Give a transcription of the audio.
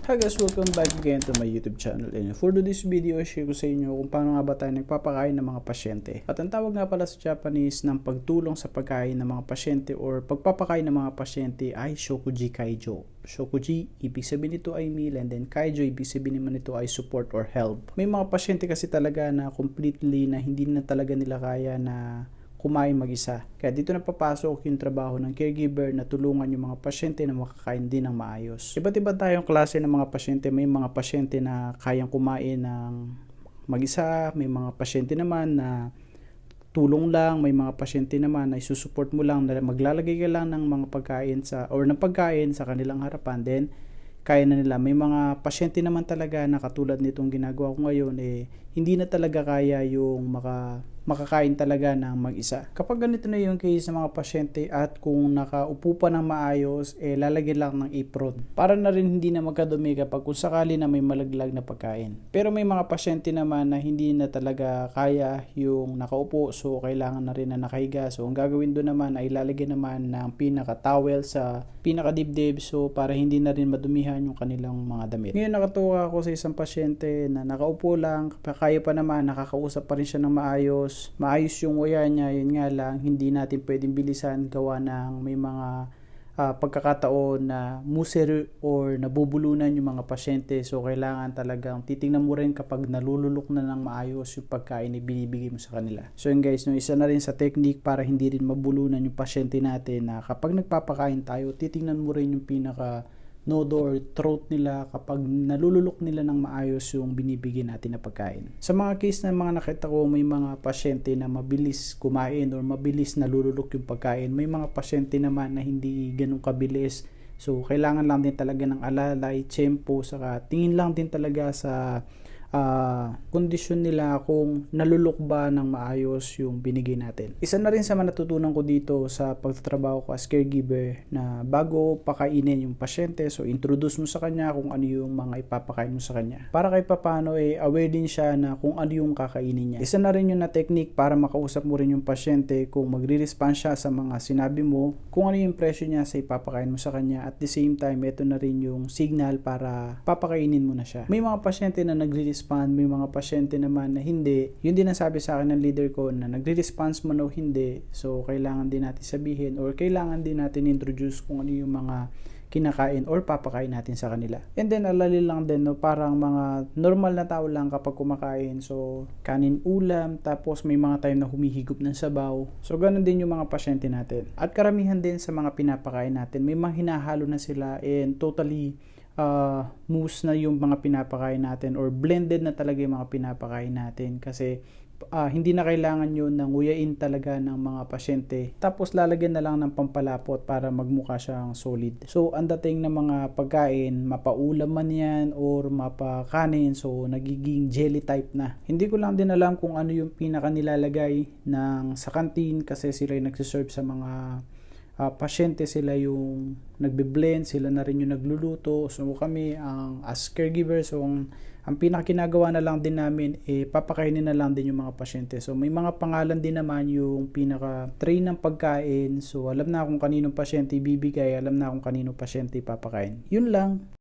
Hi guys, welcome back again to my YouTube channel, and for this video, share ko sa inyo kung paano nga ba tayo nagpapakain ng mga pasyente. At ang tawag nga pala sa Japanese ng pagtulong sa pagkain ng mga pasyente or pagpapakain ng mga pasyente ay Shokuji Kaijo. Shokuji, ibig sabihin nito ay meal, and then Kaijo, ibig sabihin naman nito ay support or help. May mga pasyente kasi talaga na completely na hindi na talaga nila kaya na kumain mag-isa. Kaya dito na papasok yung trabaho ng caregiver na tulungan yung mga pasyente na makakain din ng maayos. Iba't iba tayong klase ng mga pasyente. May mga pasyente na kayang kumain ng mag-isa, may mga pasyente naman na tulong lang, may mga pasyente naman na isusupport mo lang, na maglalagay ka lang ng mga pagkain ng pagkain sa kanilang harapan, then kaya na nila. May mga pasyente naman talaga na katulad nitong ginagawa ko ngayon, hindi na talaga kaya yung makakain talaga ng mag-isa. Kapag ganito na yung case ng mga pasyente at kung nakaupo pa ng maayos, lalagyan lang ng apron. Para na rin hindi na magkadumi kapag kung sakali na may malaglag na pagkain. Pero may mga pasyente naman na hindi na talaga kaya yung nakaupo, so kailangan na rin na nakahiga. So ang gagawin doon naman ay lalagyan naman ng pinaka-towel sa pinaka-dibdib, so para hindi na rin madumihan yung kanilang mga damit. Ngayon nakatuwa ako sa isang pasyente na nakaupo lang, kaya pa naman, nakakausap pa rin siya ng maayos yung uya niya. Yun nga lang, hindi natin pwedeng bilisan gawa ng may mga pagkakataon na muser or nabubulunan yung mga pasyente. So kailangan talagang titingnan mo rin kapag nalululok na ng maayos yung pagkain na binibigay mo sa kanila. So yun guys, isa na rin sa technique para hindi rin mabulunan yung pasyente natin na kapag nagpapakain tayo, titingnan mo rin yung pinaka nodo or throat nila kapag nalululok nila ng maayos yung binibigay natin na pagkain. Sa mga case na mga nakita ko, may mga pasyente na mabilis kumain or mabilis nalululok yung pagkain. May mga pasyente naman na hindi ganun kabilis. So, kailangan lang din talaga ng alalay, tiyempo, saka tingin lang din talaga sa kondisyon nila kung nalulok ba ng maayos yung binigay natin. Isa na rin sa natutunan ko dito sa pagtatrabaho ko as caregiver na bago pakainin yung pasyente, so introduce mo sa kanya kung ano yung mga ipapakain mo sa kanya. Para kahit papano aware din siya na kung ano yung kakainin niya. Isa na rin yung na technique para makausap mo rin yung pasyente kung magre-response siya sa mga sinabi mo, kung ano yung impression niya sa ipapakain mo sa kanya. At the same time, ito na rin yung signal para papakainin mo na siya. May mga pasyente na nagre-response, may mga pasyente naman na hindi. Yun din ang sabi sa akin ng leader ko na nagre-response man o hindi. So, kailangan din natin sabihin or kailangan din natin introduce kung ano yung mga kinakain or papakain natin sa kanila. And then, alali lang din, no, parang mga normal na tao lang kapag kumakain. So, kanin ulam, tapos may mga time na humihigop ng sabaw. So, ganun din yung mga pasyente natin. At karamihan din sa mga pinapakain natin, may mga hinahalo na sila and totally mousse na yung mga pinapakain natin or blended na talaga yung mga pinapakain natin kasi hindi na kailangan yun ng nguyain talaga ng mga pasyente, tapos lalagyan na lang ng pampalapot para magmukha siyang solid. So ang dating ng mga pagkain, mapaulam man yan or mapakanin, so nagiging jelly type na. Hindi ko lang din alam kung ano yung pinaka nilalagay sa kantin kasi sila yung nagsiserve sa mga pasyente, sila yung nagbe-blend, sila na rin yung nagluluto. So kami as caregiver, so ang pinakinagawa na lang din namin papakainin na lang din yung mga pasyente. So may mga pangalan din naman yung pinaka tray ng pagkain. So alam na kung kaninong pasyente ibibigay, alam na kung kaninong pasyente ipapakain. Yun lang.